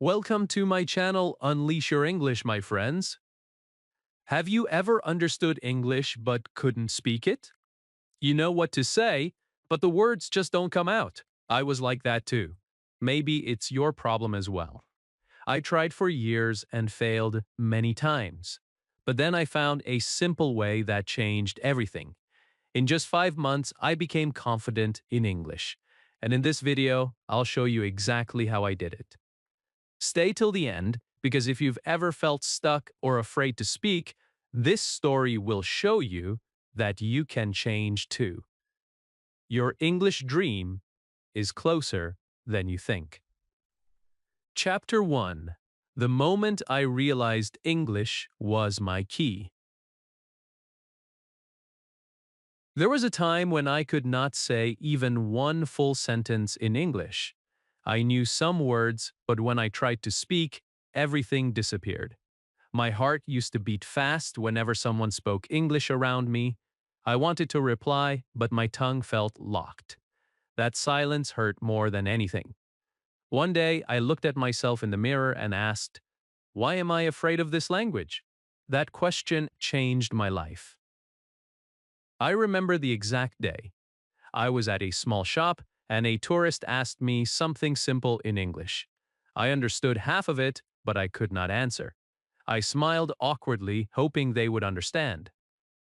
Welcome to my channel, Unleash Your English, my friends. Have you ever understood English but couldn't speak it? You know what to say, but the words just don't come out. I was like that too. Maybe it's your problem as well. I tried for years and failed many times. But then I found a simple way that changed everything. In just 5 months, I became confident in English. And in this video, I'll show you exactly how I did it. Stay till the end, because if you've ever felt stuck or afraid to speak, this story will show you that you can change too. Your English dream is closer than you think. Chapter 1. The moment I realized English was my key. There was a time when I could not say even one full sentence in English. I knew some words, but when I tried to speak, everything disappeared. My heart used to beat fast whenever someone spoke English around me. I wanted to reply, but my tongue felt locked. That silence hurt more than anything. One day, I looked at myself in the mirror and asked, "Why am I afraid of this language?" That question changed my life. I remember the exact day. I was at a small shop, and a tourist asked me something simple in English. I understood half of it, but I could not answer. I smiled awkwardly, hoping they would understand.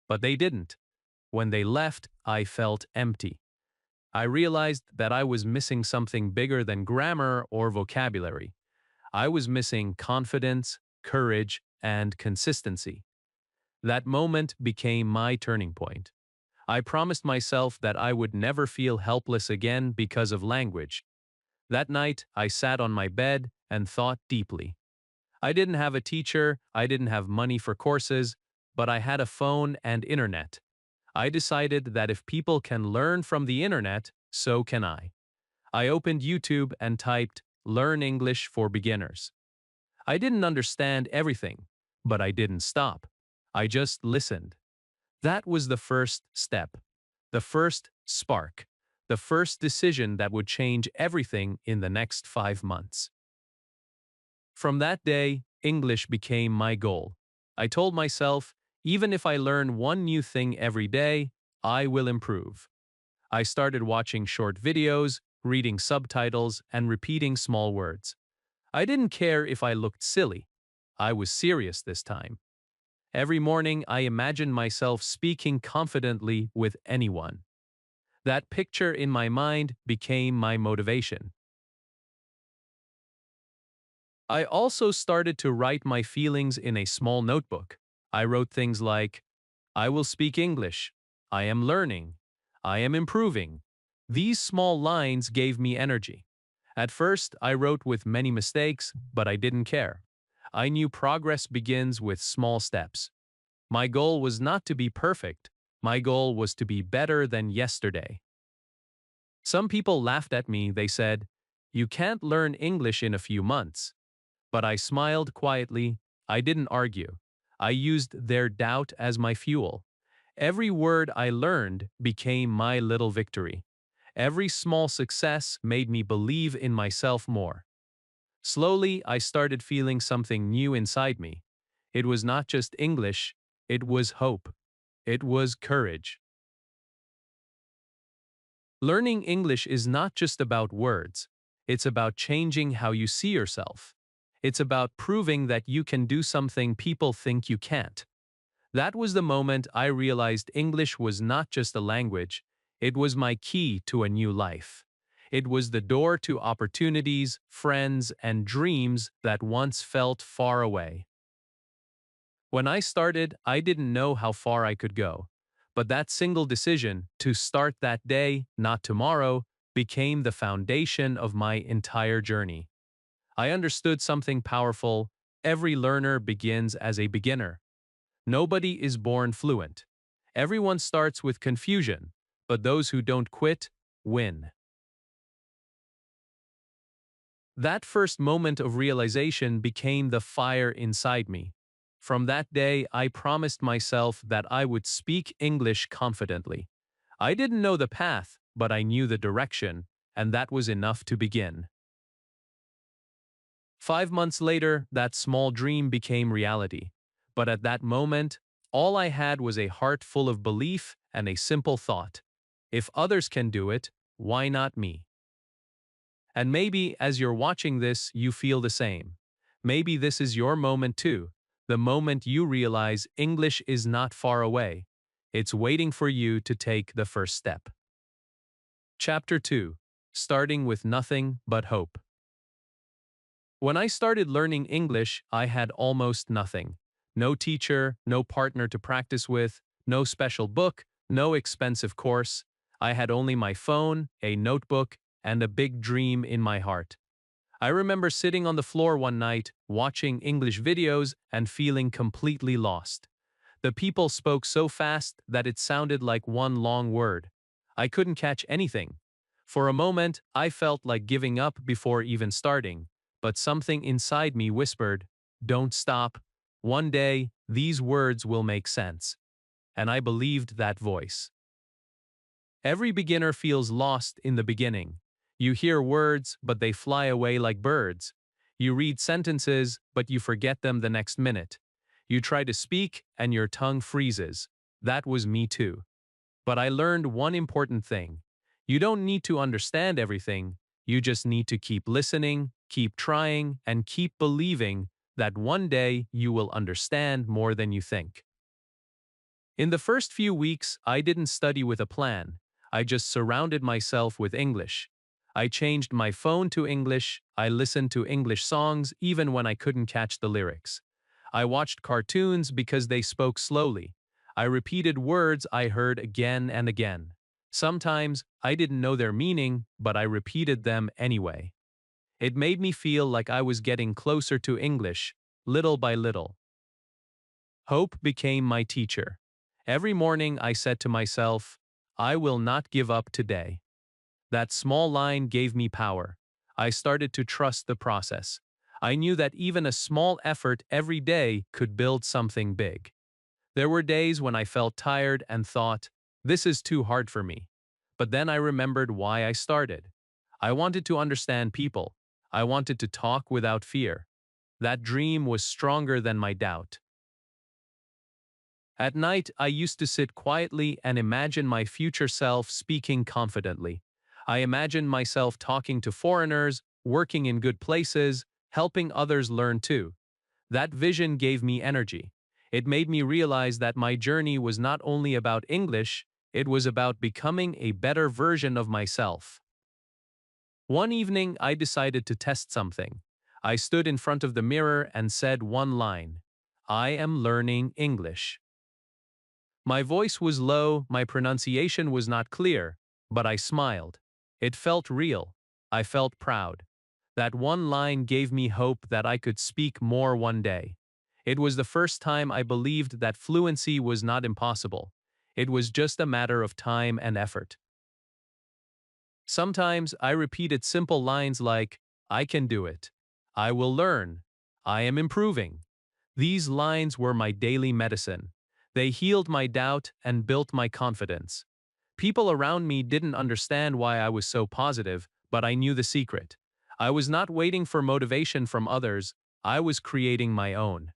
But they didn't. When they left, I felt empty. I realized that I was missing something bigger than grammar or vocabulary. I was missing confidence, courage, and consistency. That moment became my turning point. I promised myself that I would never feel helpless again because of language. That night, I sat on my bed and thought deeply. I didn't have a teacher, I didn't have money for courses, but I had a phone and internet. I decided that if people can learn from the internet, so can I. I opened YouTube and typed, "Learn English for Beginners." I didn't understand everything, but I didn't stop. I just listened. That was the first step, the first spark, the first decision that would change everything in the next 5 months. From that day, English became my goal. I told myself, even if I learn one new thing every day, I will improve. I started watching short videos, reading subtitles, and repeating small words. I didn't care if I looked silly. I was serious this time. Every morning, I imagined myself speaking confidently with anyone. That picture in my mind became my motivation. I also started to write my feelings in a small notebook. I wrote things like, "I will speak English," "I am learning," "I am improving." These small lines gave me energy. At first, I wrote with many mistakes, but I didn't care. I knew progress begins with small steps. My goal was not to be perfect. My goal was to be better than yesterday. Some people laughed at me. They said, "You can't learn English in a few months." But I smiled quietly. I didn't argue. I used their doubt as my fuel. Every word I learned became my little victory. Every small success made me believe in myself more. Slowly, I started feeling something new inside me. It was not just English, it was hope. It was courage. Learning English is not just about words. It's about changing how you see yourself. It's about proving that you can do something people think you can't. That was the moment I realized English was not just a language, it was my key to a new life. It was the door to opportunities, friends, and dreams that once felt far away. When I started, I didn't know how far I could go. But that single decision, to start that day, not tomorrow, became the foundation of my entire journey. I understood something powerful. Every learner begins as a beginner. Nobody is born fluent. Everyone starts with confusion, but those who don't quit win. That first moment of realization became the fire inside me. From that day, I promised myself that I would speak English confidently. I didn't know the path, but I knew the direction, and that was enough to begin. 5 months later, that small dream became reality. But at that moment, all I had was a heart full of belief and a simple thought. If others can do it, why not me? And maybe as you're watching this, you feel the same. Maybe this is your moment too, the moment you realize English is not far away. It's waiting for you to take the first step. Chapter 2. Starting with Nothing But Hope. When I started learning English, I had almost nothing. No teacher, no partner to practice with, no special book, no expensive course. I had only my phone, a notebook, and a big dream in my heart. I remember sitting on the floor one night, watching English videos and feeling completely lost. The people spoke so fast that it sounded like one long word. I couldn't catch anything. For a moment, I felt like giving up before even starting, but something inside me whispered, "Don't stop. One day, these words will make sense." And I believed that voice. Every beginner feels lost in the beginning. You hear words, but they fly away like birds. You read sentences, but you forget them the next minute. You try to speak, and your tongue freezes. That was me too. But I learned one important thing. You don't need to understand everything. You just need to keep listening, keep trying, and keep believing that one day you will understand more than you think. In the first few weeks, I didn't study with a plan. I just surrounded myself with English. I changed my phone to English. I listened to English songs even when I couldn't catch the lyrics. I watched cartoons because they spoke slowly. I repeated words I heard again and again. Sometimes I didn't know their meaning, but I repeated them anyway. It made me feel like I was getting closer to English, little by little. Hope became my teacher. Every morning I said to myself, I will not give up today. That small line gave me power. I started to trust the process. I knew that even a small effort every day could build something big. There were days when I felt tired and thought, this is too hard for me. But then I remembered why I started. I wanted to understand people. I wanted to talk without fear. That dream was stronger than my doubt. At night, I used to sit quietly and imagine my future self speaking confidently. I imagined myself talking to foreigners, working in good places, helping others learn too. That vision gave me energy. It made me realize that my journey was not only about English, it was about becoming a better version of myself. One evening, I decided to test something. I stood in front of the mirror and said one line, I am learning English. My voice was low, my pronunciation was not clear, but I smiled. It felt real. I felt proud. That one line gave me hope that I could speak more one day. It was the first time I believed that fluency was not impossible. It was just a matter of time and effort. Sometimes I repeated simple lines like, I can do it. I will learn. I am improving. These lines were my daily medicine. They healed my doubt and built my confidence. People around me didn't understand why I was so positive, but I knew the secret. I was not waiting for motivation from others, I was creating my own.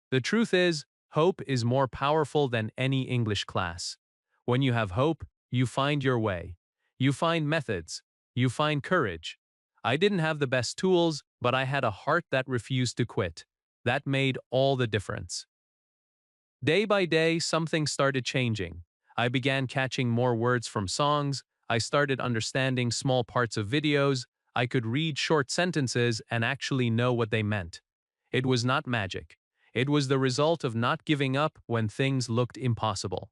The truth is, hope is more powerful than any English class. When you have hope, you find your way. You find methods. You find courage. I didn't have the best tools, but I had a heart that refused to quit. That made all the difference. Day by day, something started changing. I began catching more words from songs. I started understanding small parts of videos. I could read short sentences and actually know what they meant. It was not magic. It was the result of not giving up when things looked impossible.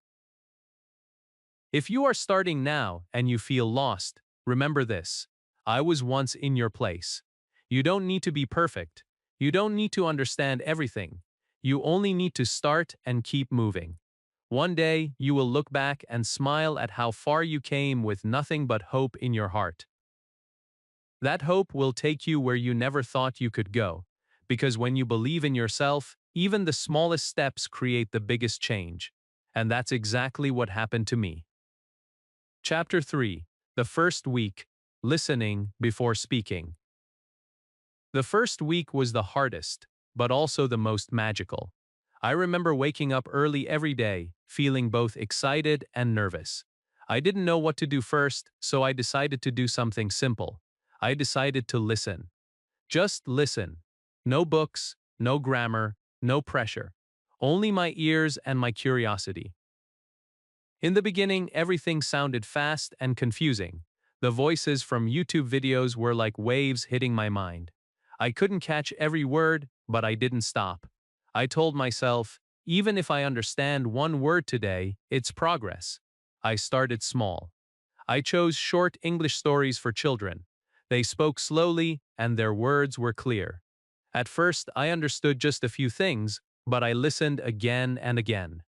If you are starting now and you feel lost, remember this. I was once in your place. You don't need to be perfect. You don't need to understand everything. You only need to start and keep moving. One day, you will look back and smile at how far you came with nothing but hope in your heart. That hope will take you where you never thought you could go, because when you believe in yourself, even the smallest steps create the biggest change. And that's exactly what happened to me. Chapter 3. The First Week. Listening Before Speaking. The first week was the hardest, but also the most magical. I remember waking up early every day, feeling both excited and nervous. I didn't know what to do first, so I decided to do something simple. I decided to listen. Just listen. No books, no grammar, no pressure. Only my ears and my curiosity. In the beginning, everything sounded fast and confusing. The voices from YouTube videos were like waves hitting my mind. I couldn't catch every word, but I didn't stop. I told myself, even if I understand one word today, it's progress. I started small. I chose short English stories for children. They spoke slowly, and their words were clear. At first, I understood just a few things, but I listened again and again.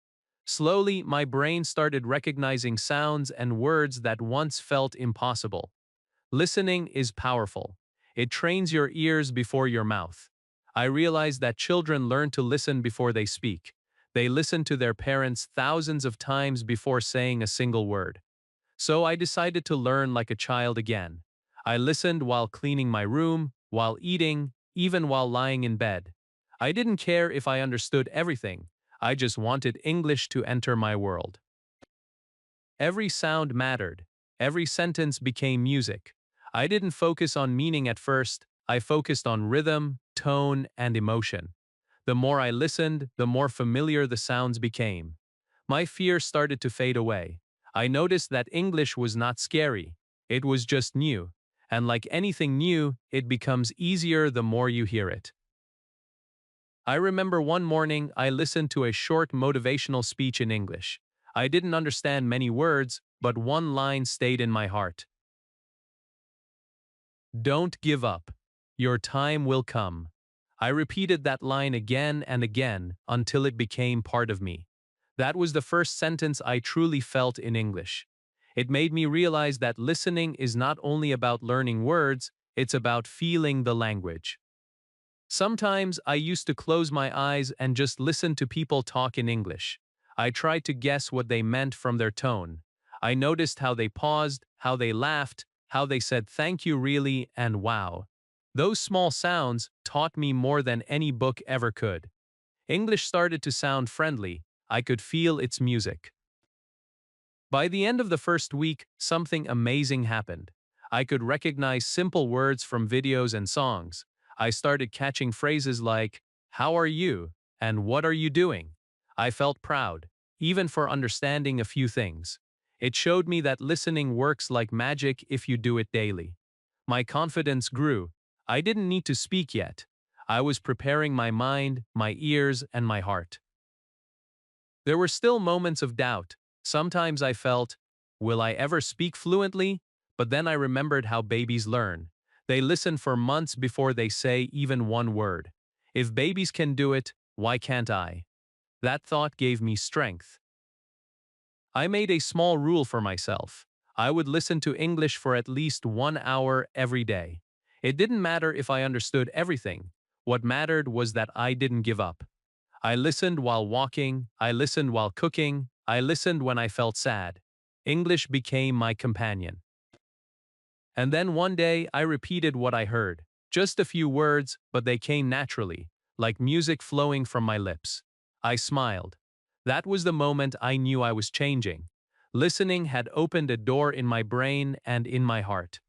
Slowly, my brain started recognizing sounds and words that once felt impossible. Listening is powerful. It trains your ears before your mouth. I realized that children learn to listen before they speak. They listen to their parents thousands of times before saying a single word. So I decided to learn like a child again. I listened while cleaning my room, while eating, even while lying in bed. I didn't care if I understood everything. I just wanted English to enter my world. Every sound mattered. Every sentence became music. I didn't focus on meaning at first. I focused on rhythm, tone, and emotion. The more I listened, the more familiar the sounds became. My fear started to fade away. I noticed that English was not scary. It was just new. And like anything new, it becomes easier the more you hear it. I remember one morning I listened to a short motivational speech in English. I didn't understand many words, but one line stayed in my heart. Don't give up. Your time will come. I repeated that line again and again until it became part of me. That was the first sentence I truly felt in English. It made me realize that listening is not only about learning words, it's about feeling the language. Sometimes I used to close my eyes and just listen to people talk in English. I tried to guess what they meant from their tone. I noticed how they paused, how they laughed, how they said thank you really and wow. Those small sounds taught me more than any book ever could. English started to sound friendly. I could feel its music. By the end of the first week, something amazing happened. I could recognize simple words from videos and songs. I started catching phrases like, "How are you?" and "What are you doing?" I felt proud, even for understanding a few things. It showed me that listening works like magic if you do it daily. My confidence grew. I didn't need to speak yet. I was preparing my mind, my ears, and my heart. There were still moments of doubt. Sometimes I felt, will I ever speak fluently? But then I remembered how babies learn. They listen for months before they say even one word. If babies can do it, why can't I? That thought gave me strength. I made a small rule for myself. I would listen to English for at least 1 hour every day. It didn't matter if I understood everything. What mattered was that I didn't give up. I listened while walking, I listened while cooking, I listened when I felt sad. English became my companion. And then one day I repeated what I heard. Just a few words, but they came naturally, like music flowing from my lips. I smiled. That was the moment I knew I was changing. Listening had opened a door in my brain and in my heart.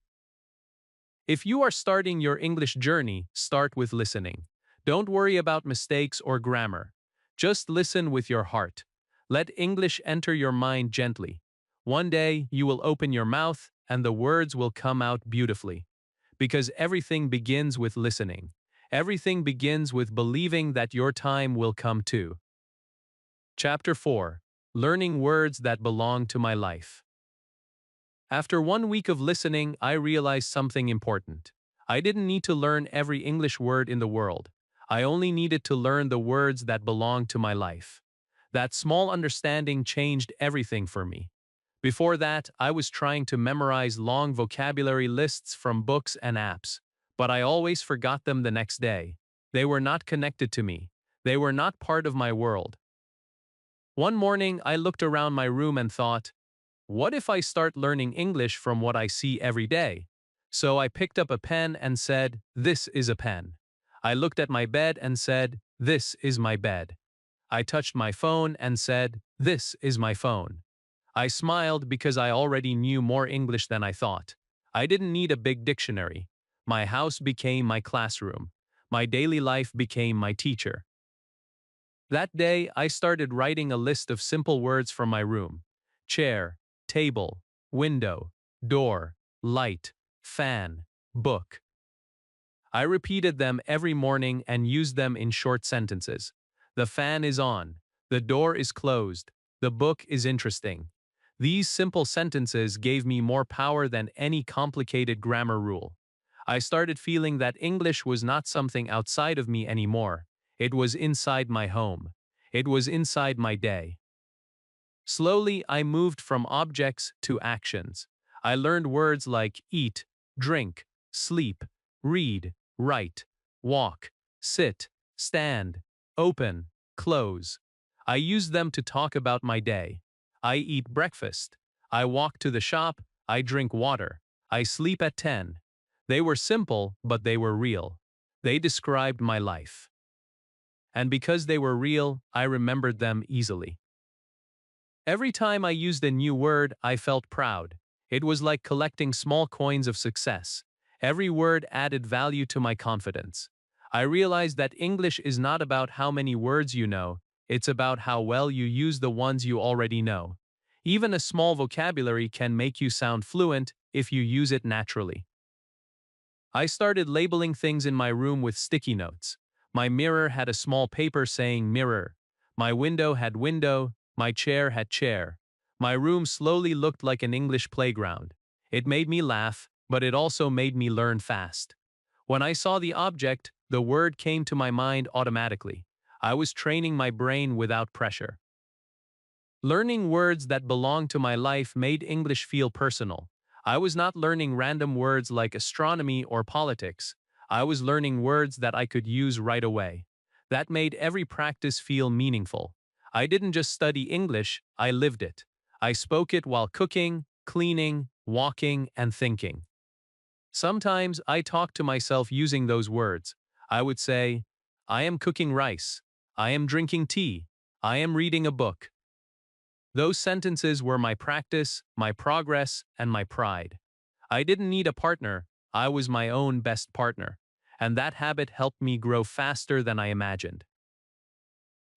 If you are starting your English journey, start with listening. Don't worry about mistakes or grammar. Just listen with your heart. Let English enter your mind gently. One day, you will open your mouth and the words will come out beautifully. Because everything begins with listening. Everything begins with believing that your time will come too. Chapter 4. Learning Words That Belong to My Life. After 1 week of listening, I realized something important. I didn't need to learn every English word in the world. I only needed to learn the words that belonged to my life. That small understanding changed everything for me. Before that, I was trying to memorize long vocabulary lists from books and apps. But I always forgot them the next day. They were not connected to me. They were not part of my world. One morning, I looked around my room and thought, what if I start learning English from what I see every day? So I picked up a pen and said, "This is a pen." I looked at my bed and said, "This is my bed." I touched my phone and said, "This is my phone." I smiled because I already knew more English than I thought. I didn't need a big dictionary. My house became my classroom. My daily life became my teacher. That day, I started writing a list of simple words from my room: chair, table, window, door, light, fan, book. I repeated them every morning and used them in short sentences. The fan is on. The door is closed. The book is interesting. These simple sentences gave me more power than any complicated grammar rule. I started feeling that English was not something outside of me anymore. It was inside my home. It was inside my day. Slowly, I moved from objects to actions. I learned words like eat, drink, sleep, read, write, walk, sit, stand, open, close. I used them to talk about my day. I eat breakfast. I walk to the shop. I drink water. I sleep at 10. They were simple, but they were real. They described my life. And because they were real, I remembered them easily. Every time I used a new word, I felt proud. It was like collecting small coins of success. Every word added value to my confidence. I realized that English is not about how many words you know, it's about how well you use the ones you already know. Even a small vocabulary can make you sound fluent if you use it naturally. I started labeling things in my room with sticky notes. My mirror had a small paper saying mirror. My window had window. My chair had chair. My room slowly looked like an English playground. It made me laugh, but it also made me learn fast. When I saw the object, the word came to my mind automatically. I was training my brain without pressure. Learning words that belonged to my life made English feel personal. I was not learning random words like astronomy or politics. I was learning words that I could use right away. That made every practice feel meaningful. I didn't just study English, I lived it. I spoke it while cooking, cleaning, walking, and thinking. Sometimes I talked to myself using those words. I would say, I am cooking rice. I am drinking tea. I am reading a book. Those sentences were my practice, my progress, and my pride. I didn't need a partner, I was my own best partner. And that habit helped me grow faster than I imagined.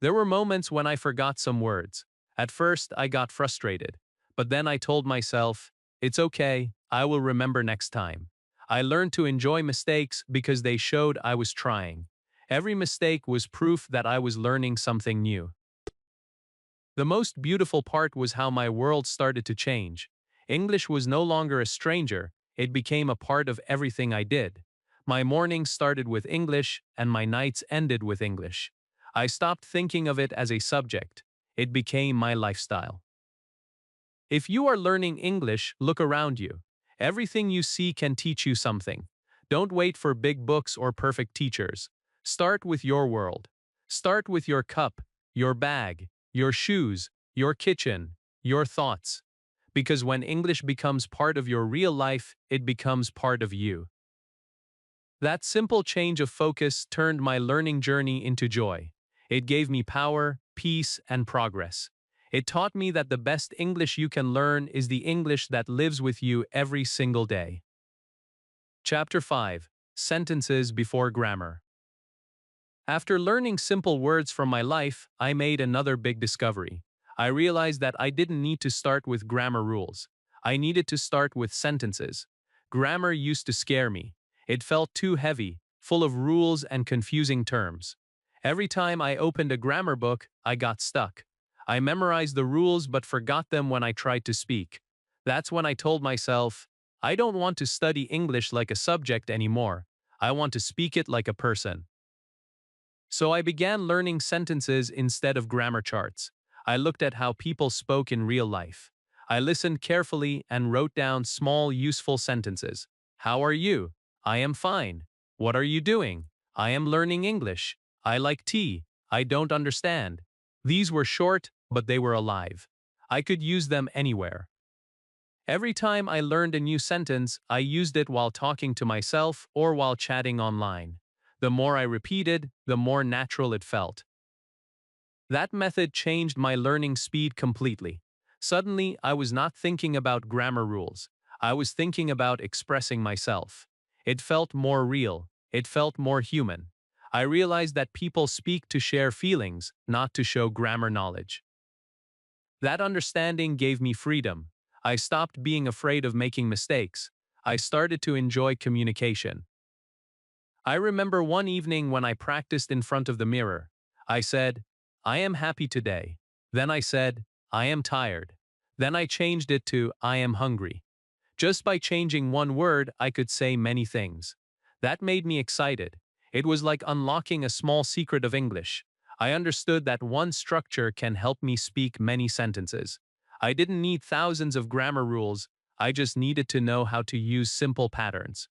There were moments when I forgot some words. At first, I got frustrated. But then I told myself, it's okay, I will remember next time. I learned to enjoy mistakes because they showed I was trying. Every mistake was proof that I was learning something new. The most beautiful part was how my world started to change. English was no longer a stranger, it became a part of everything I did. My mornings started with English, and my nights ended with English. I stopped thinking of it as a subject. It became my lifestyle. If you are learning English, look around you. Everything you see can teach you something. Don't wait for big books or perfect teachers. Start with your world. Start with your cup, your bag, your shoes, your kitchen, your thoughts. Because when English becomes part of your real life, it becomes part of you. That simple change of focus turned my learning journey into joy. It gave me power, peace, and progress. It taught me that the best English you can learn is the English that lives with you every single day. Chapter 5: Sentences Before Grammar. After learning simple words from my life, I made another big discovery. I realized that I didn't need to start with grammar rules. I needed to start with sentences. Grammar used to scare me. It felt too heavy, full of rules and confusing terms. Every time I opened a grammar book, I got stuck. I memorized the rules but forgot them when I tried to speak. That's when I told myself, I don't want to study English like a subject anymore. I want to speak it like a person. So I began learning sentences instead of grammar charts. I looked at how people spoke in real life. I listened carefully and wrote down small, useful sentences. How are you? I am fine. What are you doing? I am learning English. I like tea. I don't understand. These were short, but they were alive. I could use them anywhere. Every time I learned a new sentence, I used it while talking to myself or while chatting online. The more I repeated, the more natural it felt. That method changed my learning speed completely. Suddenly, I was not thinking about grammar rules. I was thinking about expressing myself. It felt more real. It felt more human. I realized that people speak to share feelings, not to show grammar knowledge. That understanding gave me freedom. I stopped being afraid of making mistakes. I started to enjoy communication. I remember one evening when I practiced in front of the mirror. I said, I am happy today. Then I said, I am tired. Then I changed it to, I am hungry. Just by changing one word, I could say many things. That made me excited. It was like unlocking a small secret of English. I understood that one structure can help me speak many sentences. I didn't need thousands of grammar rules, I just needed to know how to use simple patterns.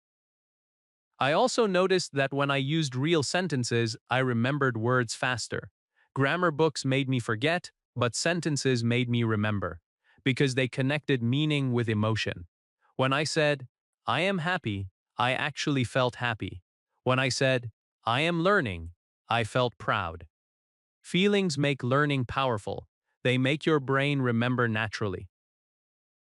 I also noticed that when I used real sentences, I remembered words faster. Grammar books made me forget, but sentences made me remember, because they connected meaning with emotion. When I said, I am happy, I actually felt happy. When I said, I am learning, I felt proud. Feelings make learning powerful. They make your brain remember naturally.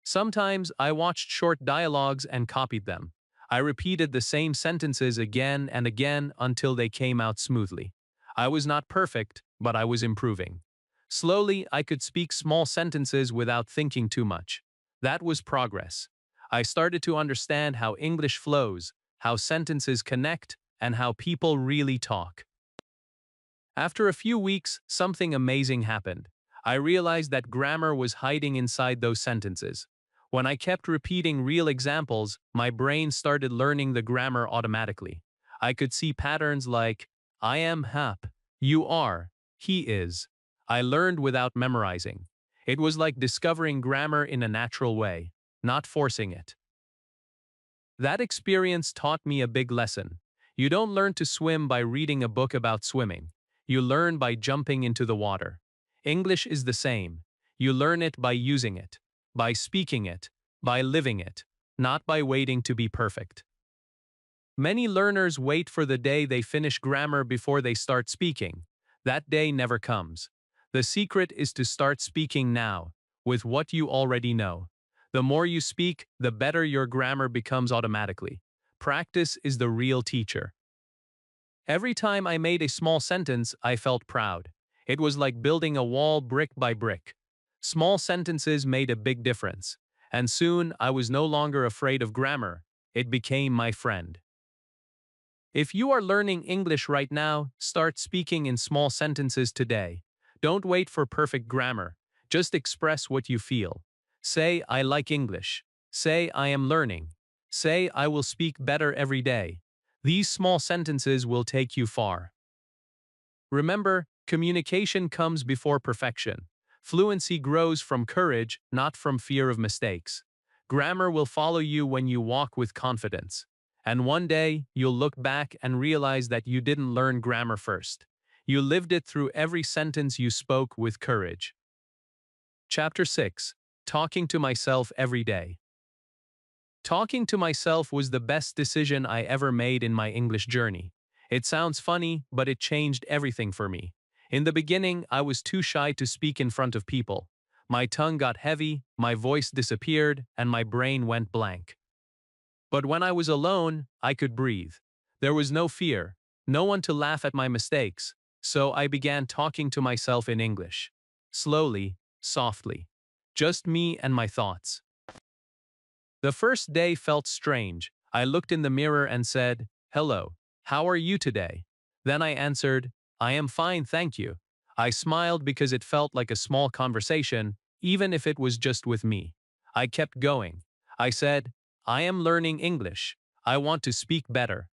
Sometimes I watched short dialogues and copied them. I repeated the same sentences again and again until they came out smoothly. I was not perfect, but I was improving. Slowly, I could speak small sentences without thinking too much. That was progress. I started to understand how English flows, how sentences connect, and how people really talk. After a few weeks, something amazing happened. I realized that grammar was hiding inside those sentences. When I kept repeating real examples, my brain started learning the grammar automatically. I could see patterns like, I am hap, you are, he is. I learned without memorizing. It was like discovering grammar in a natural way, not forcing it. That experience taught me a big lesson. You don't learn to swim by reading a book about swimming. You learn by jumping into the water. English is the same. You learn it by using it, by speaking it, by living it, not by waiting to be perfect. Many learners wait for the day they finish grammar before they start speaking. That day never comes. The secret is to start speaking now, with what you already know. The more you speak, the better your grammar becomes automatically. Practice is the real teacher. Every time I made a small sentence, I felt proud. It was like building a wall brick by brick. Small sentences made a big difference. And soon, I was no longer afraid of grammar. It became my friend. If you are learning English right now, start speaking in small sentences today. Don't wait for perfect grammar. Just express what you feel. Say, I like English. Say, I am learning. Say, I will speak better every day. These small sentences will take you far. Remember, communication comes before perfection. Fluency grows from courage, not from fear of mistakes. Grammar will follow you when you walk with confidence. And one day, you'll look back and realize that you didn't learn grammar first. You lived it through every sentence you spoke with courage. Chapter 6. Talking to myself every day. Talking to myself was the best decision I ever made in my English journey. It sounds funny, but it changed everything for me. In the beginning, I was too shy to speak in front of people. My tongue got heavy, my voice disappeared, and my brain went blank. But when I was alone, I could breathe. There was no fear, no one to laugh at my mistakes, so I began talking to myself in English. Slowly, softly. Just me and my thoughts. The first day felt strange. I looked in the mirror and said, hello, how are you today? Then I answered, I am fine, thank you. I smiled because it felt like a small conversation, even if it was just with me. I kept going. I said, I am learning English. I want to speak better.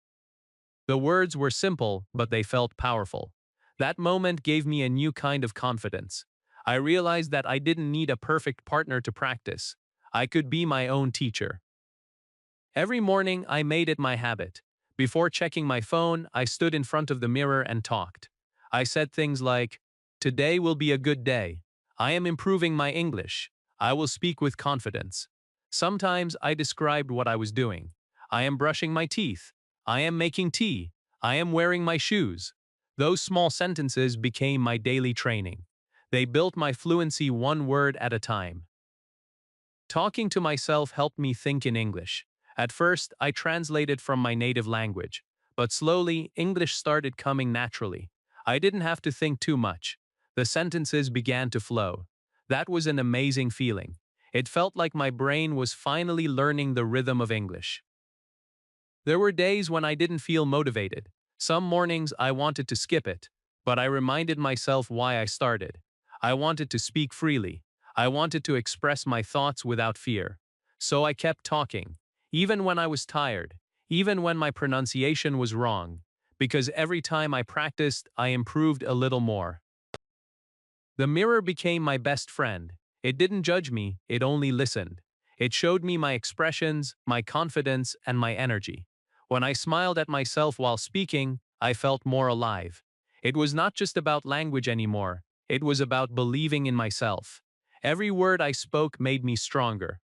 The words were simple, but they felt powerful. That moment gave me a new kind of confidence. I realized that I didn't need a perfect partner to practice. I could be my own teacher. Every morning, I made it my habit. Before checking my phone, I stood in front of the mirror and talked. I said things like, today will be a good day. I am improving my English. I will speak with confidence. Sometimes I described what I was doing. I am brushing my teeth. I am making tea. I am wearing my shoes. Those small sentences became my daily training. They built my fluency one word at a time. Talking to myself helped me think in English. At first, I translated from my native language, but slowly, English started coming naturally. I didn't have to think too much. The sentences began to flow. That was an amazing feeling. It felt like my brain was finally learning the rhythm of English. There were days when I didn't feel motivated. Some mornings I wanted to skip it, but I reminded myself why I started. I wanted to speak freely. I wanted to express my thoughts without fear. So I kept talking, even when I was tired, even when my pronunciation was wrong, because every time I practiced, I improved a little more. The mirror became my best friend. It didn't judge me, it only listened. It showed me my expressions, my confidence, and my energy. When I smiled at myself while speaking, I felt more alive. It was not just about language anymore, it was about believing in myself. Every word I spoke made me stronger.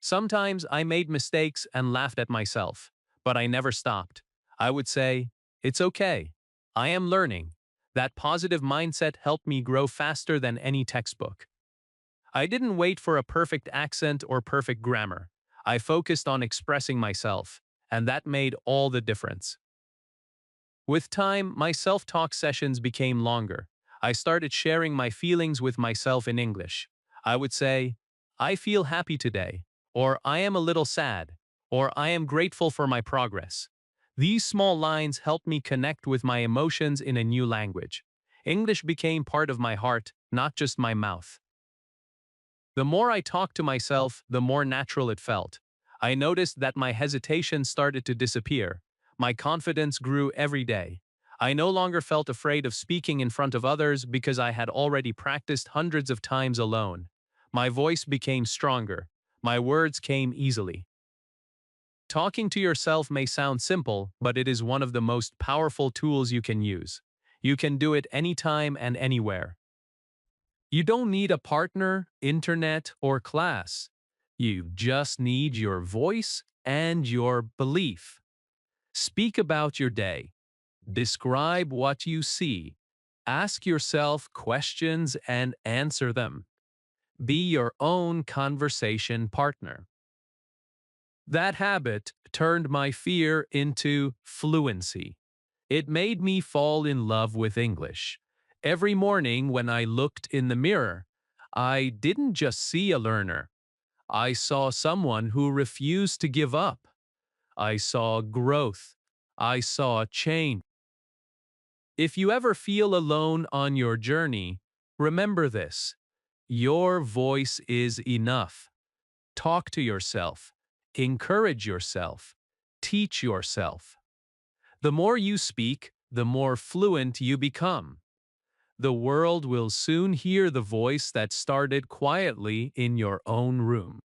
Sometimes I made mistakes and laughed at myself, but I never stopped. I would say, "It's okay. I am learning." That positive mindset helped me grow faster than any textbook. I didn't wait for a perfect accent or perfect grammar. I focused on expressing myself, and that made all the difference. With time, my self-talk sessions became longer. I started sharing my feelings with myself in English. I would say, "I feel happy today," or "I am a little sad," or "I am grateful for my progress." These small lines helped me connect with my emotions in a new language. English became part of my heart, not just my mouth. The more I talked to myself, the more natural it felt. I noticed that my hesitation started to disappear. My confidence grew every day. I no longer felt afraid of speaking in front of others because I had already practiced hundreds of times alone. My voice became stronger. My words came easily. Talking to yourself may sound simple, but it is one of the most powerful tools you can use. You can do it anytime and anywhere. You don't need a partner, internet, or class. You just need your voice and your belief. Speak about your day. Describe what you see. Ask yourself questions and answer them. Be your own conversation partner. That habit turned my fear into fluency. It made me fall in love with English. Every morning when I looked in the mirror, I didn't just see a learner. I saw someone who refused to give up. I saw growth. I saw change. If you ever feel alone on your journey, remember this. Your voice is enough. Talk to yourself. Encourage yourself. Teach yourself. The more you speak, the more fluent you become. The world will soon hear the voice that started quietly in your own room.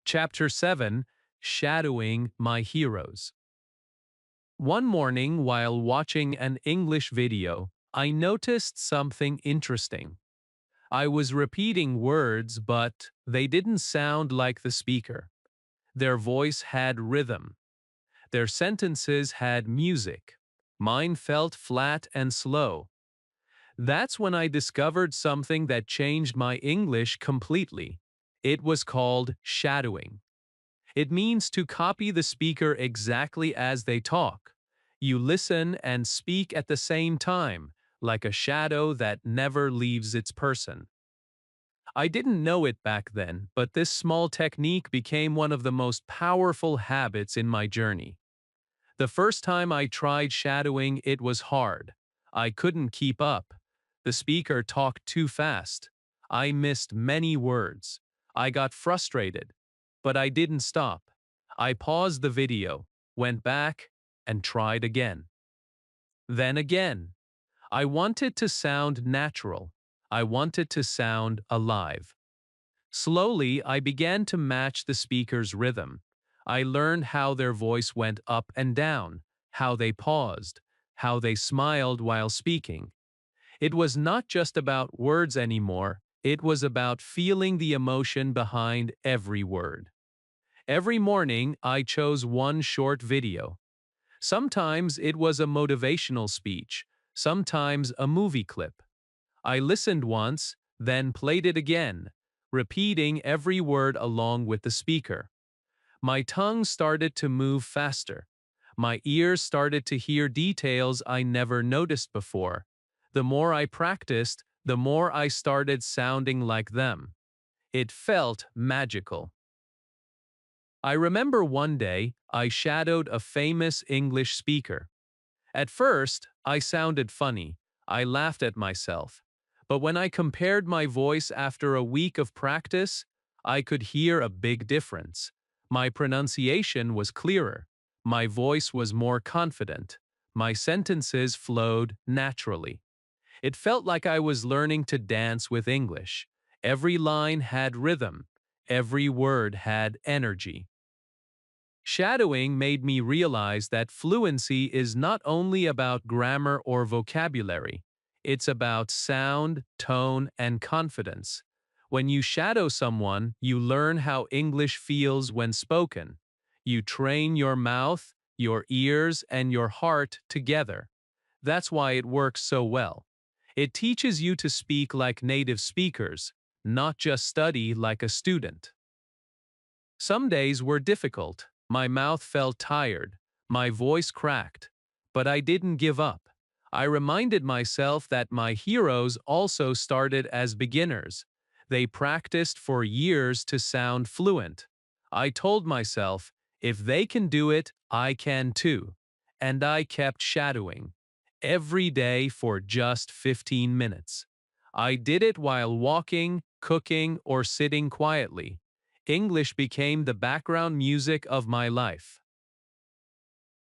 Chapter 7: Shadowing My Heroes. One morning while watching an English video, I noticed something interesting. I was repeating words, but they didn't sound like the speaker. Their voice had rhythm. Their sentences had music. Mine felt flat and slow. That's when I discovered something that changed my English completely. It was called shadowing. It means to copy the speaker exactly as they talk. You listen and speak at the same time, like a shadow that never leaves its person. I didn't know it back then, but this small technique became one of the most powerful habits in my journey. The first time I tried shadowing, it was hard. I couldn't keep up. The speaker talked too fast. I missed many words. I got frustrated. But I didn't stop. I paused the video, went back, and tried again. Then again. I wanted to sound natural. I wanted to sound alive. Slowly, I began to match the speaker's rhythm. I learned how their voice went up and down, how they paused, how they smiled while speaking. It was not just about words anymore, it was about feeling the emotion behind every word. Every morning, I chose one short video. Sometimes it was a motivational speech, sometimes a movie clip. I listened once, then played it again, repeating every word along with the speaker. My tongue started to move faster. My ears started to hear details I never noticed before. The more I practiced, the more I started sounding like them. It felt magical. I remember one day I shadowed a famous English speaker. At first, I sounded funny. I laughed at myself. But when I compared my voice after a week of practice, I could hear a big difference. My pronunciation was clearer. My voice was more confident. My sentences flowed naturally. It felt like I was learning to dance with English. Every line had rhythm. Every word had energy. Shadowing made me realize that fluency is not only about grammar or vocabulary, it's about sound, tone, and confidence. When you shadow someone, you learn how English feels when spoken. You train your mouth, your ears, and your heart together. That's why it works so well. It teaches you to speak like native speakers, not just study like a student. Some days were difficult. My mouth felt tired. My voice cracked. But I didn't give up. I reminded myself that my heroes also started as beginners. They practiced for years to sound fluent. I told myself, if they can do it, I can too. And I kept shadowing. Every day for just 15 minutes. I did it while walking, cooking, or sitting quietly. English became the background music of my life.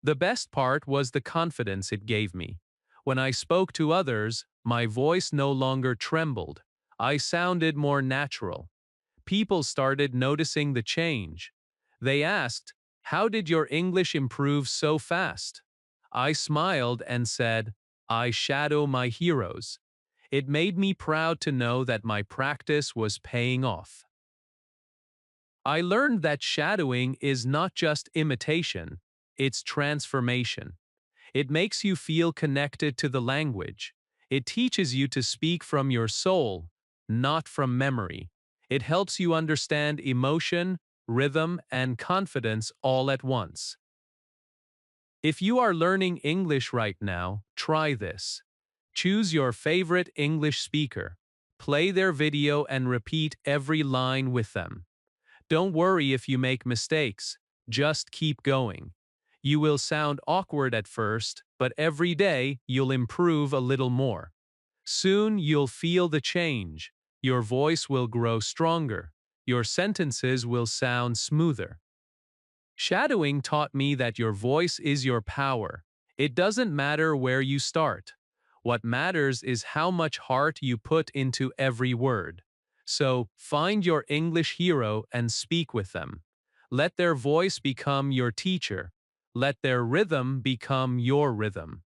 The best part was the confidence it gave me. When I spoke to others, my voice no longer trembled. I sounded more natural. People started noticing the change. They asked, "How did your English improve so fast?" I smiled and said, "I shadow my heroes." It made me proud to know that my practice was paying off. I learned that shadowing is not just imitation, it's transformation. It makes you feel connected to the language. It teaches you to speak from your soul, not from memory. It helps you understand emotion, rhythm, and confidence all at once. If you are learning English right now, try this. Choose your favorite English speaker. Play their video and repeat every line with them. Don't worry if you make mistakes, just keep going. You will sound awkward at first, but every day you'll improve a little more. Soon you'll feel the change. Your voice will grow stronger. Your sentences will sound smoother. Shadowing taught me that your voice is your power. It doesn't matter where you start. What matters is how much heart you put into every word. So, find your English hero and speak with them. Let their voice become your teacher. Let their rhythm become your rhythm.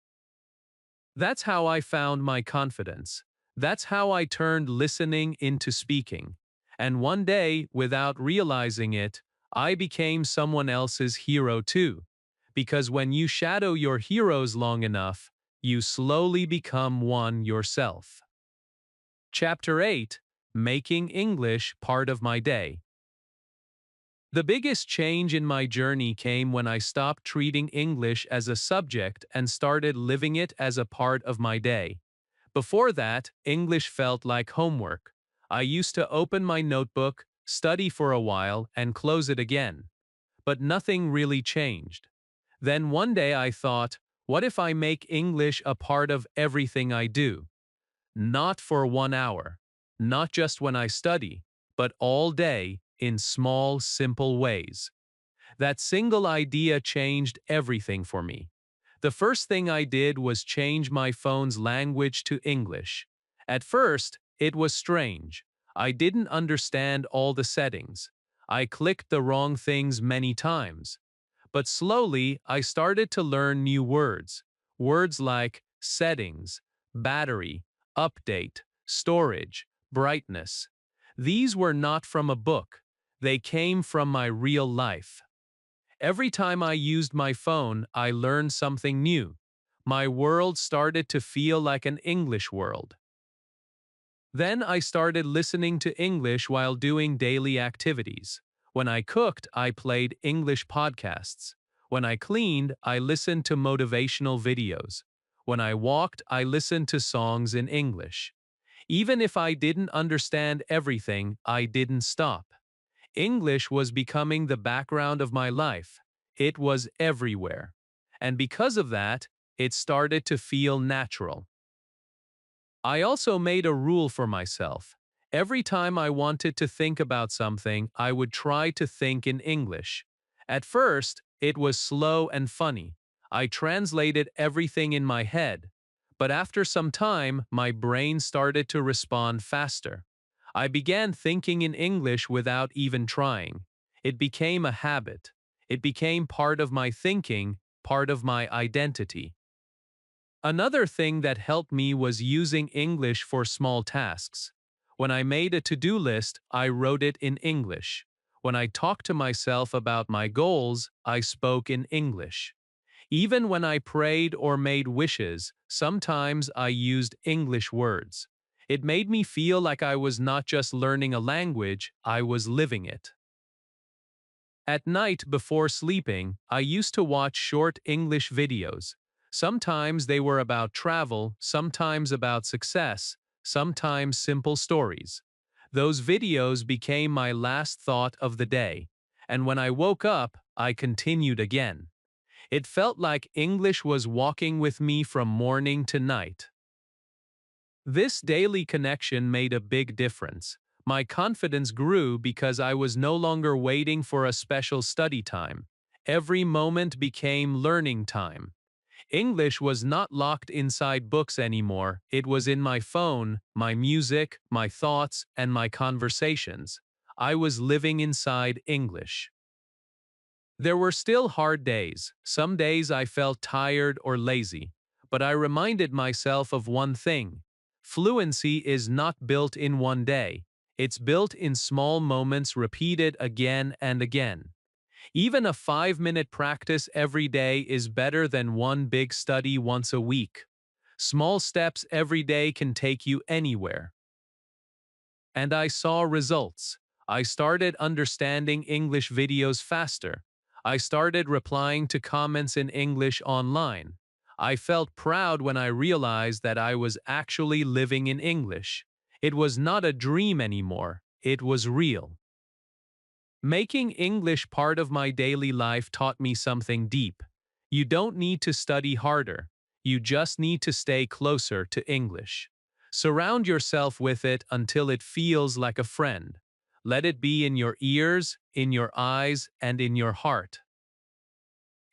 That's how I found my confidence. That's how I turned listening into speaking. And one day, without realizing it, I became someone else's hero too. Because when you shadow your heroes long enough, you slowly become one yourself. Chapter 8: Making English Part of My Day. The biggest change in my journey came when I stopped treating English as a subject and started living it as a part of my day. Before that, English felt like homework. I used to open my notebook, study for a while, and close it again. But nothing really changed. Then one day I thought, what if I make English a part of everything I do? Not for 1 hour, not just when I study, but all day in small, simple ways. That single idea changed everything for me. The first thing I did was change my phone's language to English. At first, it was strange. I didn't understand all the settings. I clicked the wrong things many times. But slowly, I started to learn new words. Words like settings, battery, update, storage, brightness. These were not from a book. They came from my real life. Every time I used my phone, I learned something new. My world started to feel like an English world. Then I started listening to English while doing daily activities. When I cooked, I played English podcasts. When I cleaned, I listened to motivational videos. When I walked, I listened to songs in English. Even if I didn't understand everything, I didn't stop. English was becoming the background of my life. It was everywhere. And because of that, it started to feel natural. I also made a rule for myself. Every time I wanted to think about something, I would try to think in English. At first, it was slow and funny. I translated everything in my head. But after some time, my brain started to respond faster. I began thinking in English without even trying. It became a habit. It became part of my thinking, part of my identity. Another thing that helped me was using English for small tasks. When I made a to-do list, I wrote it in English. When I talked to myself about my goals, I spoke in English. Even when I prayed or made wishes, sometimes I used English words. It made me feel like I was not just learning a language, I was living it. At night before sleeping, I used to watch short English videos. Sometimes they were about travel, sometimes about success, sometimes simple stories. Those videos became my last thought of the day, and when I woke up, I continued again. It felt like English was walking with me from morning to night. This daily connection made a big difference. My confidence grew because I was no longer waiting for a special study time. Every moment became learning time. English was not locked inside books anymore. It was in my phone, my music, my thoughts, and my conversations. I was living inside English. There were still hard days. Some days I felt tired or lazy. But I reminded myself of one thing. Fluency is not built in one day. It's built in small moments repeated again and again. Even a 5-minute practice every day is better than one big study once a week. Small steps every day can take you anywhere. And I saw results. I started understanding English videos faster. I started replying to comments in English online. I felt proud when I realized that I was actually living in English. It was not a dream anymore. It was real. Making English part of my daily life taught me something deep. You don't need to study harder. You just need to stay closer to English. Surround yourself with it until it feels like a friend. Let it be in your ears, in your eyes, and in your heart.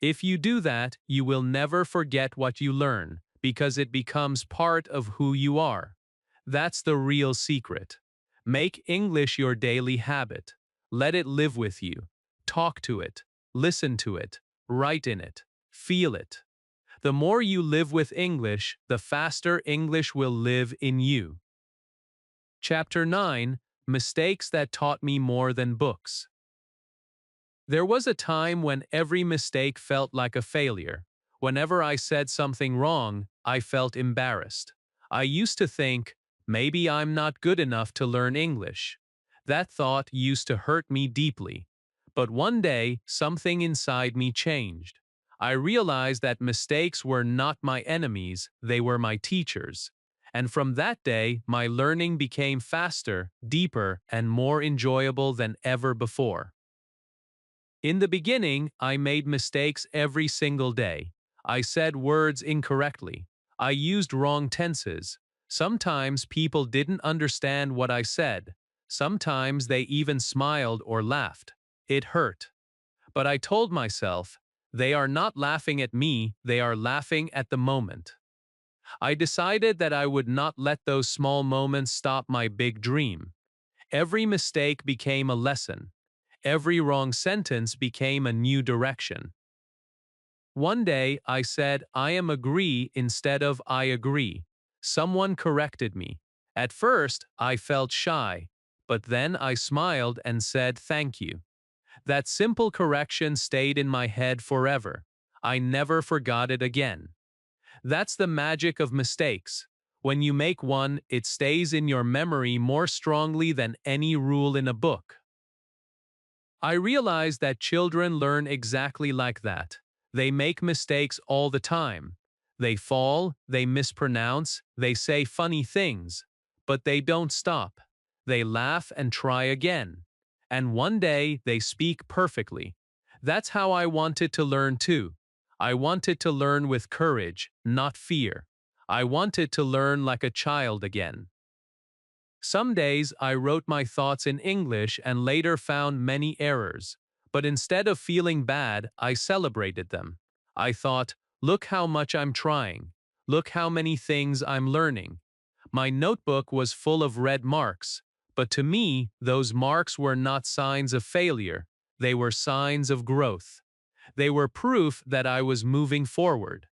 If you do that, you will never forget what you learn, because it becomes part of who you are. That's the real secret. Make English your daily habit. Let it live with you. Talk to it. Listen to it. Write in it. Feel it. The more you live with English, the faster English will live in you. Chapter 9: Mistakes That Taught Me More Than Books. There was a time when every mistake felt like a failure. Whenever I said something wrong, I felt embarrassed. I used to think, maybe I'm not good enough to learn English. That thought used to hurt me deeply. But one day, something inside me changed. I realized that mistakes were not my enemies, they were my teachers. And from that day, my learning became faster, deeper, and more enjoyable than ever before. In the beginning, I made mistakes every single day. I said words incorrectly. I used wrong tenses. Sometimes people didn't understand what I said. Sometimes they even smiled or laughed. It hurt. But I told myself, they are not laughing at me, they are laughing at the moment. I decided that I would not let those small moments stop my big dream. Every mistake became a lesson. Every wrong sentence became a new direction. One day, I said, I am agree instead of I agree. Someone corrected me. At first, I felt shy. but then I smiled and said thank you. That simple correction stayed in my head forever. I never forgot it again. That's the magic of mistakes. When you make one, it stays in your memory more strongly than any rule in a book. I realize that children learn exactly like that. They make mistakes all the time. They fall, they mispronounce, they say funny things. But they don't stop. They laugh and try again. And one day they speak perfectly. That's how I wanted to learn too. I wanted to learn with courage, not fear. I wanted to learn like a child again. Some days I wrote my thoughts in English and later found many errors. But instead of feeling bad, I celebrated them. I thought, look how much I'm trying. Look how many things I'm learning. My notebook was full of red marks. But to me, those marks were not signs of failure. They were signs of growth. They were proof that I was moving forward.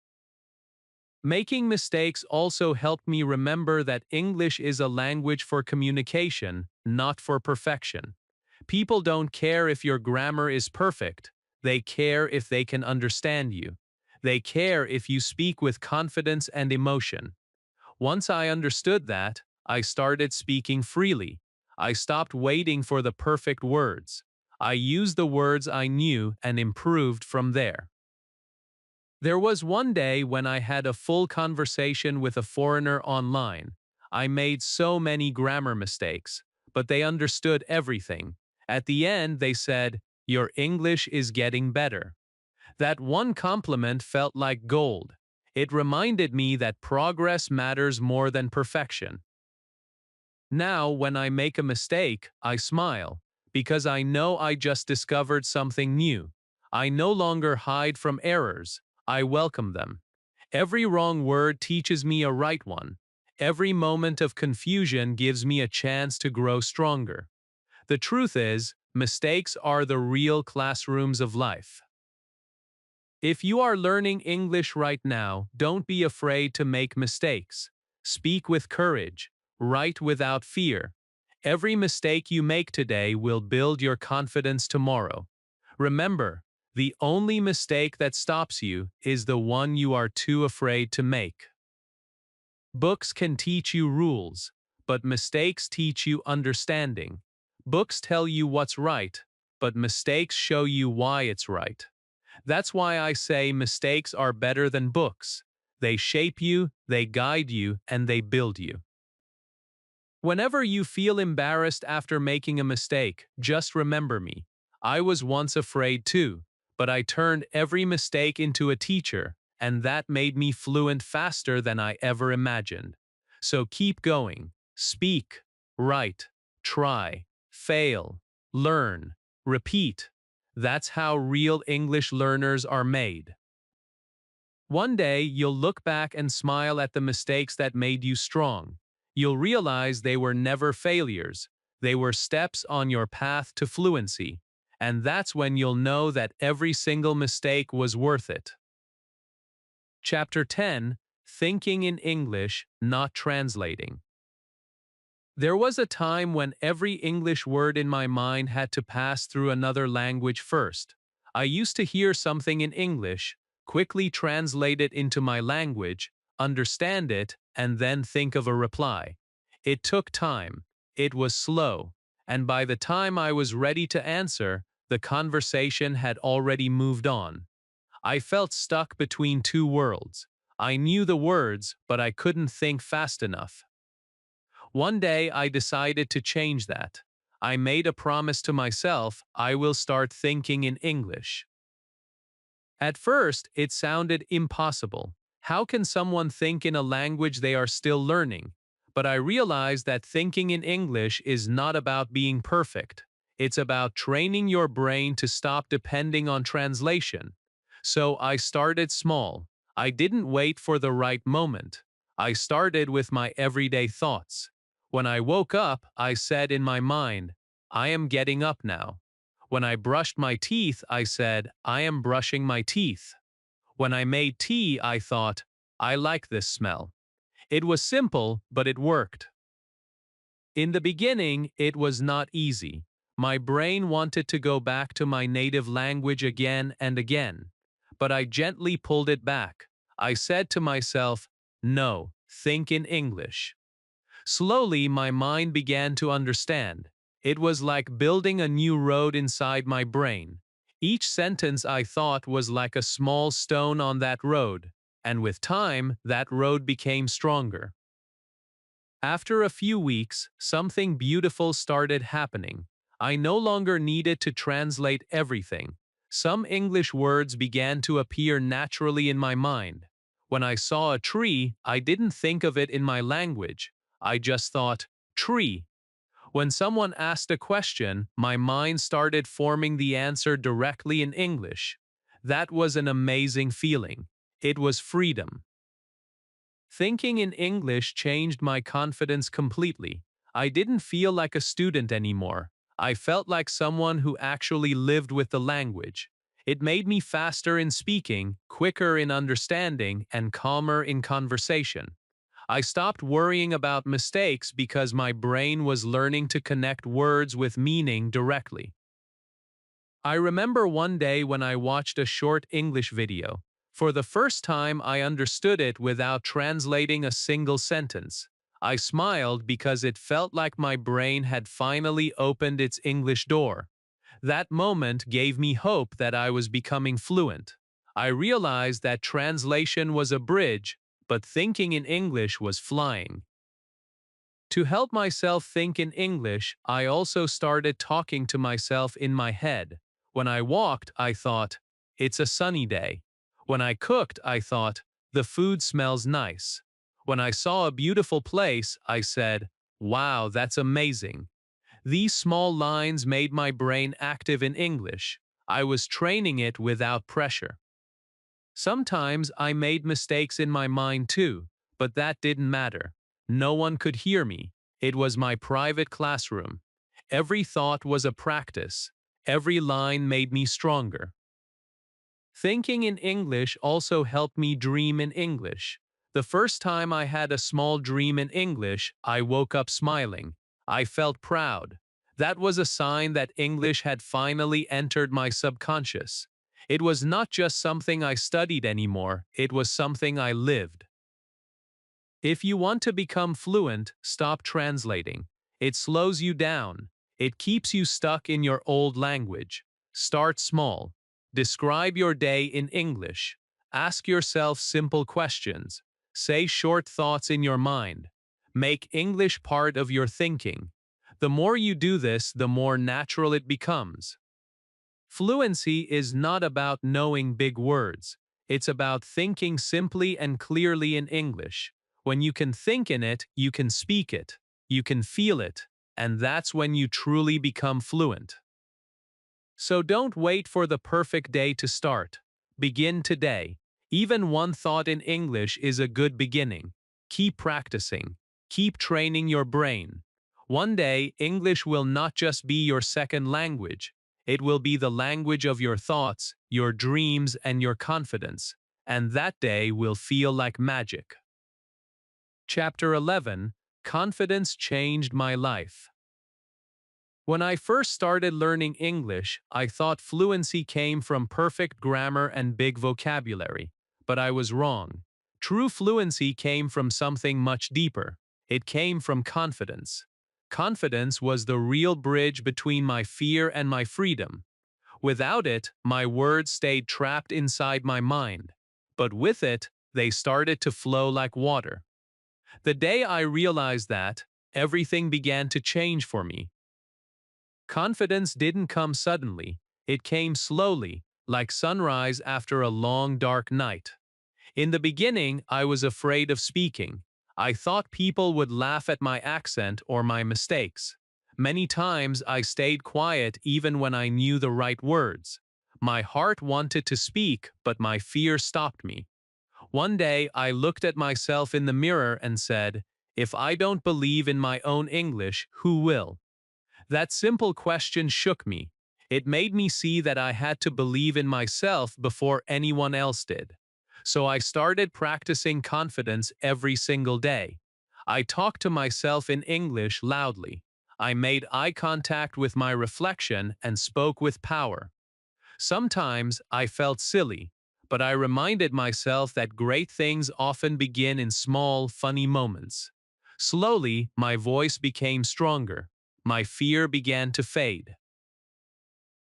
Making mistakes also helped me remember that English is a language for communication, not for perfection. People don't care if your grammar is perfect. They care if they can understand you. They care if you speak with confidence and emotion. Once I understood that, I started speaking freely. I stopped waiting for the perfect words. I used the words I knew and improved from there. There was one day when I had a full conversation with a foreigner online. I made so many grammar mistakes, but they understood everything. At the end, they said, "Your English is getting better." That one compliment felt like gold. It reminded me that progress matters more than perfection. Now, when I make a mistake, I smile, because I know I just discovered something new. I no longer hide from errors, I welcome them. Every wrong word teaches me a right one. Every moment of confusion gives me a chance to grow stronger. The truth is, mistakes are the real classrooms of life. If you are learning English right now, don't be afraid to make mistakes. Speak with courage. Write without fear. Every mistake you make today will build your confidence tomorrow. Remember, the only mistake that stops you is the one you are too afraid to make. Books can teach you rules, but mistakes teach you understanding. Books tell you what's right, but mistakes show you why it's right. That's why I say mistakes are better than books. They shape you, they guide you, and they build you. Whenever you feel embarrassed after making a mistake, just remember me. I was once afraid too, but I turned every mistake into a teacher, and that made me fluent faster than I ever imagined. So keep going. Speak, write, try, fail, learn, repeat. That's how real English learners are made. One day, you'll look back and smile at the mistakes that made you strong. You'll realize they were never failures. They were steps on your path to fluency. And that's when you'll know that every single mistake was worth it. Chapter 10: Thinking in English, Not Translating. There was a time when every English word in my mind had to pass through another language first. I used to hear something in English, quickly translate it into my language, understand it, and then think of a reply. It took time. It was slow. And by the time I was ready to answer, the conversation had already moved on. I felt stuck between two worlds. I knew the words, but I couldn't think fast enough. One day I decided to change that. I made a promise to myself I will start thinking in English. At first, it sounded impossible. How can someone think in a language they are still learning? But I realized that thinking in English is not about being perfect. It's about training your brain to stop depending on translation. So I started small. I didn't wait for the right moment. I started with my everyday thoughts. When I woke up, I said in my mind, I am getting up now. When I brushed my teeth, I said, I am brushing my teeth. When I made tea, I thought, I like this smell. It was simple, but it worked. In the beginning, it was not easy. My brain wanted to go back to my native language again and again. But I gently pulled it back. I said to myself, no, think in English. Slowly, my mind began to understand. It was like building a new road inside my brain. Each sentence I thought was like a small stone on that road, and with time, that road became stronger. After a few weeks, something beautiful started happening. I no longer needed to translate everything. Some English words began to appear naturally in my mind. When I saw a tree, I didn't think of it in my language. I just thought, tree. When someone asked a question, my mind started forming the answer directly in English. That was an amazing feeling. It was freedom. Thinking in English changed my confidence completely. I didn't feel like a student anymore. I felt like someone who actually lived with the language. It made me faster in speaking, quicker in understanding, and calmer in conversation. I stopped worrying about mistakes because my brain was learning to connect words with meaning directly. I remember one day when I watched a short English video. For the first time, I understood it without translating a single sentence. I smiled because it felt like my brain had finally opened its English door. That moment gave me hope that I was becoming fluent. I realized that translation was a bridge, but thinking in English was flying. To help myself think in English, I also started talking to myself in my head. When I walked, I thought, it's a sunny day. When I cooked, I thought, the food smells nice. When I saw a beautiful place, I said, wow, that's amazing. These small lines made my brain active in English. I was training it without pressure. Sometimes I made mistakes in my mind too, but that didn't matter. No one could hear me. It was my private classroom. Every thought was a practice. Every line made me stronger. Thinking in English also helped me dream in English. The first time I had a small dream in English, I woke up smiling. I felt proud. That was a sign that English had finally entered my subconscious. It was not just something I studied anymore, it was something I lived. If you want to become fluent, stop translating. It slows you down. It keeps you stuck in your old language. Start small. Describe your day in English. Ask yourself simple questions. Say short thoughts in your mind. Make English part of your thinking. The more you do this, the more natural it becomes. Fluency is not about knowing big words. It's about thinking simply and clearly in English. When you can think in it, you can speak it. You can feel it. And that's when you truly become fluent. So don't wait for the perfect day to start. Begin today. Even one thought in English is a good beginning. Keep practicing. Keep training your brain. One day, English will not just be your second language. It will be the language of your thoughts, your dreams, and your confidence. And that day will feel like magic. Chapter 11: Confidence Changed My Life. When I first started learning English, I thought fluency came from perfect grammar and big vocabulary. But I was wrong. True fluency came from something much deeper. It came from confidence. Confidence was the real bridge between my fear and my freedom. Without it, my words stayed trapped inside my mind. But with it, they started to flow like water. The day I realized that, everything began to change for me. Confidence didn't come suddenly. It came slowly, like sunrise after a long dark night. In the beginning, I was afraid of speaking. I thought people would laugh at my accent or my mistakes. Many times I stayed quiet even when I knew the right words. My heart wanted to speak, but my fear stopped me. One day I looked at myself in the mirror and said, if I don't believe in my own English, who will? That simple question shook me. It made me see that I had to believe in myself before anyone else did. So I started practicing confidence every single day. I talked to myself in English loudly. I made eye contact with my reflection and spoke with power. Sometimes I felt silly, but I reminded myself that great things often begin in small, funny moments. Slowly, my voice became stronger. My fear began to fade.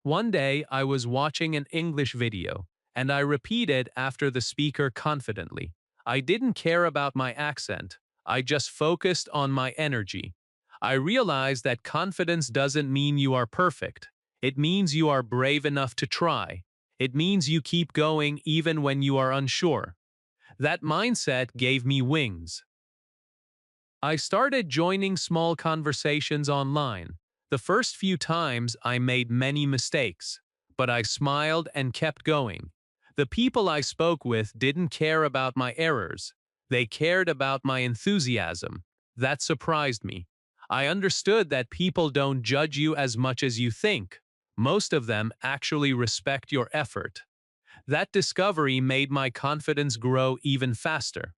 One day, I was watching an English video, and I repeated after the speaker confidently. I didn't care about my accent. I just focused on my energy. I realized that confidence doesn't mean you are perfect. It means you are brave enough to try. It means you keep going even when you are unsure. That mindset gave me wings. I started joining small conversations online. The first few times I made many mistakes, but I smiled and kept going. The people I spoke with didn't care about my errors. They cared about my enthusiasm. That surprised me. I understood that people don't judge you as much as you think. Most of them actually respect your effort. That discovery made my confidence grow even faster.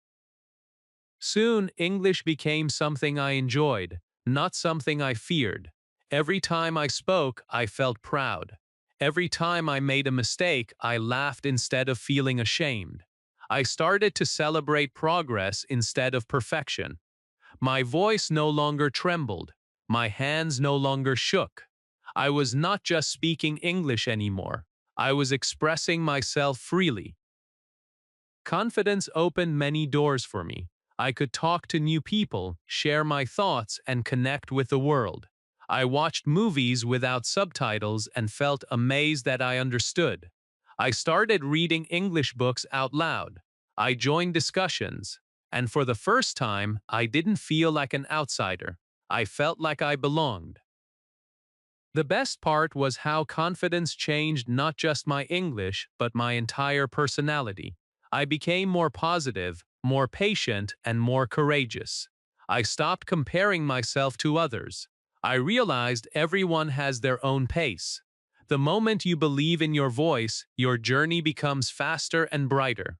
Soon, English became something I enjoyed, not something I feared. Every time I spoke, I felt proud. Every time I made a mistake, I laughed instead of feeling ashamed. I started to celebrate progress instead of perfection. My voice no longer trembled. My hands no longer shook. I was not just speaking English anymore. I was expressing myself freely. Confidence opened many doors for me. I could talk to new people, share my thoughts, and connect with the world. I watched movies without subtitles and felt amazed that I understood. I started reading English books out loud. I joined discussions. And for the first time, I didn't feel like an outsider. I felt like I belonged. The best part was how confidence changed not just my English, but my entire personality. I became more positive, more patient, and more courageous. I stopped comparing myself to others. I realized everyone has their own pace. The moment you believe in your voice, your journey becomes faster and brighter.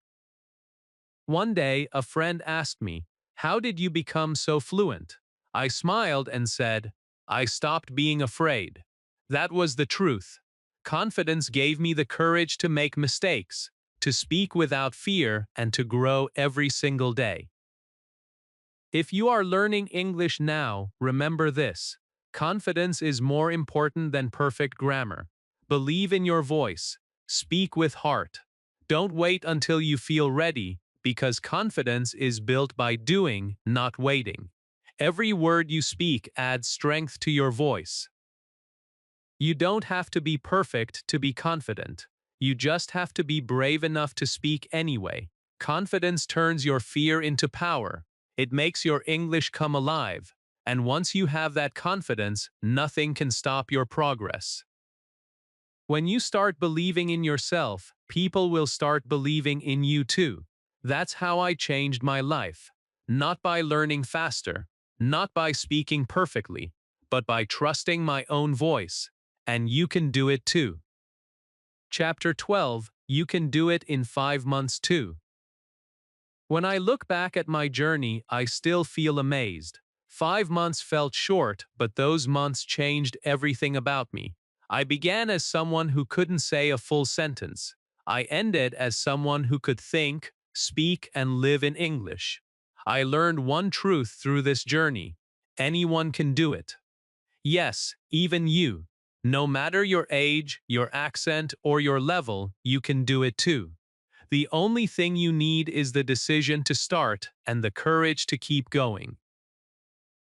One day, a friend asked me, "How did you become so fluent?" I smiled and said, "I stopped being afraid." That was the truth. Confidence gave me the courage to make mistakes, to speak without fear, and to grow every single day. If you are learning English now, remember this. Confidence is more important than perfect grammar. Believe in your voice. Speak with heart. Don't wait until you feel ready, because confidence is built by doing, not waiting. Every word you speak adds strength to your voice. You don't have to be perfect to be confident. You just have to be brave enough to speak anyway. Confidence turns your fear into power. It makes your English come alive. And once you have that confidence, nothing can stop your progress. When you start believing in yourself, people will start believing in you too. That's how I changed my life. Not by learning faster, not by speaking perfectly, but by trusting my own voice. And you can do it too. Chapter 12, You Can Do It in 5 Months Too. When I look back at my journey, I still feel amazed. 5 months felt short, but those months changed everything about me. I began as someone who couldn't say a full sentence. I ended as someone who could think, speak, and live in English. I learned one truth through this journey. Anyone can do it. Yes, even you. No matter your age, your accent, or your level, you can do it too. The only thing you need is the decision to start and the courage to keep going.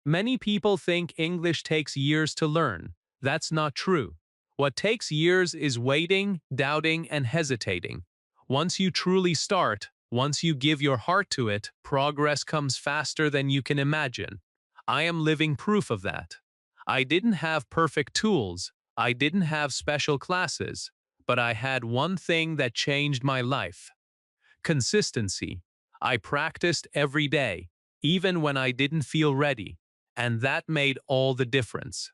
Many people think English takes years to learn. That's not true. What takes years is waiting, doubting, and hesitating. Once you truly start, once you give your heart to it, progress comes faster than you can imagine. I am living proof of that. I didn't have perfect tools. I didn't have special classes. But I had one thing that changed my life. Consistency. I practiced every day, even when I didn't feel ready, and that made all the difference.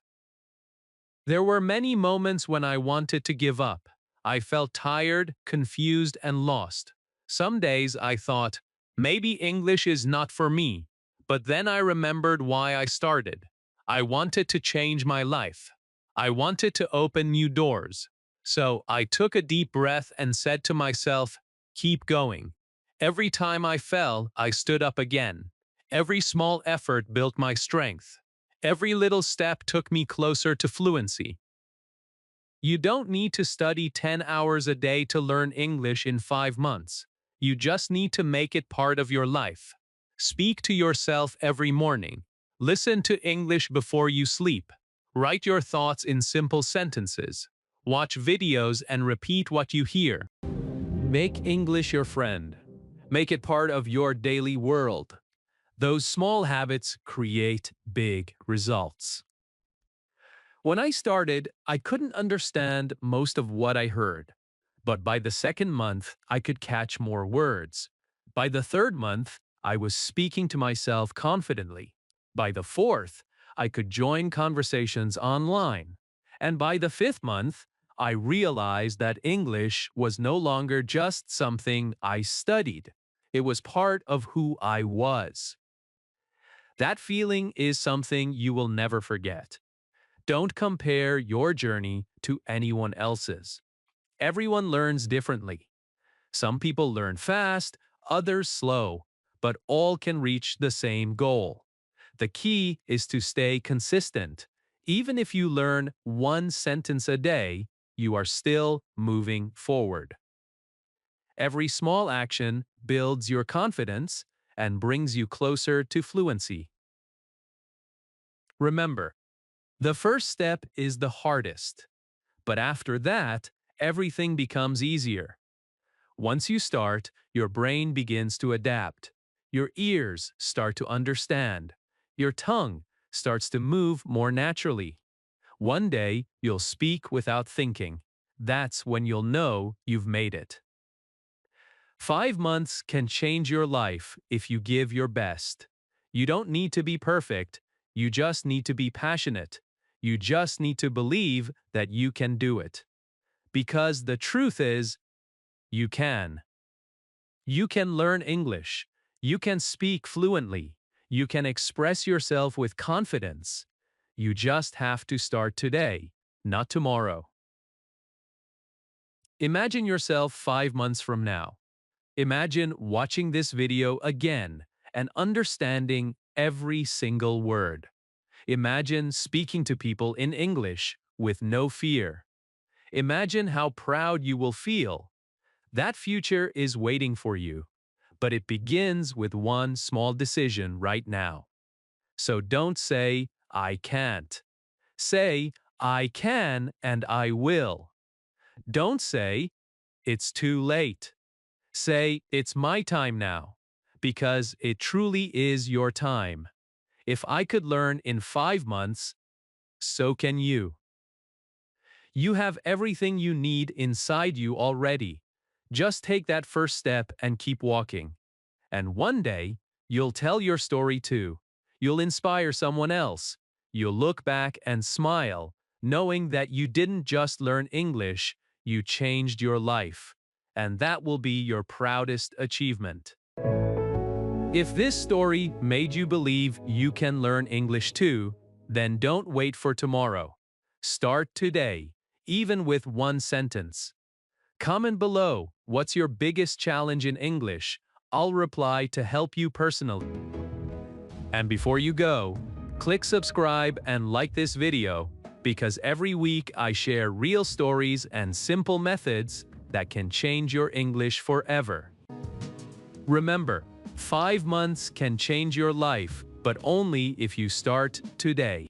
There were many moments when I wanted to give up. I felt tired, confused, and lost. Some days I thought, maybe English is not for me. But then I remembered why I started. I wanted to change my life. I wanted to open new doors. So I took a deep breath and said to myself, keep going. Every time I fell, I stood up again. Every small effort built my strength. Every little step took me closer to fluency. You don't need to study 10 hours a day to learn English in 5 months. You just need to make it part of your life. Speak to yourself every morning. Listen to English before you sleep. Write your thoughts in simple sentences. Watch videos and repeat what you hear. Make English your friend. Make it part of your daily world. Those small habits create big results. When I started, I couldn't understand most of what I heard. But by the second month, I could catch more words. By the third month, I was speaking to myself confidently. By the fourth, I could join conversations online. And by the fifth month, I realized that English was no longer just something I studied. It was part of who I was. That feeling is something you will never forget. Don't compare your journey to anyone else's. Everyone learns differently. Some people learn fast, others slow, but all can reach the same goal. The key is to stay consistent. Even if you learn one sentence a day, you are still moving forward. Every small action builds your confidence and brings you closer to fluency. Remember, the first step is the hardest, but after that, everything becomes easier. Once you start, your brain begins to adapt. Your ears start to understand. Your tongue starts to move more naturally. One day, you'll speak without thinking. That's when you'll know you've made it. 5 months can change your life if you give your best. You don't need to be perfect. You just need to be passionate. You just need to believe that you can do it. Because the truth is, you can. You can learn English. You can speak fluently. You can express yourself with confidence. You just have to start today, not tomorrow. Imagine yourself 5 months from now. Imagine watching this video again and understanding every single word. Imagine speaking to people in English with no fear. Imagine how proud you will feel. That future is waiting for you, but it begins with one small decision right now. So don't say, I can't. Say, I can and I will. Don't say, it's too late. Say, it's my time now, because it truly is your time. If I could learn in 5 months, so can you. You have everything you need inside you already. Just take that first step and keep walking. And one day, you'll tell your story too. You'll inspire someone else. You'll look back and smile, knowing that you didn't just learn English, you changed your life. And that will be your proudest achievement. If this story made you believe you can learn English too, then don't wait for tomorrow. Start today, even with one sentence. Comment below, what's your biggest challenge in English? I'll reply to help you personally. And before you go, click subscribe and like this video, because every week I share real stories and simple methods that can change your English forever. Remember, 5 months can change your life, but only if you start today.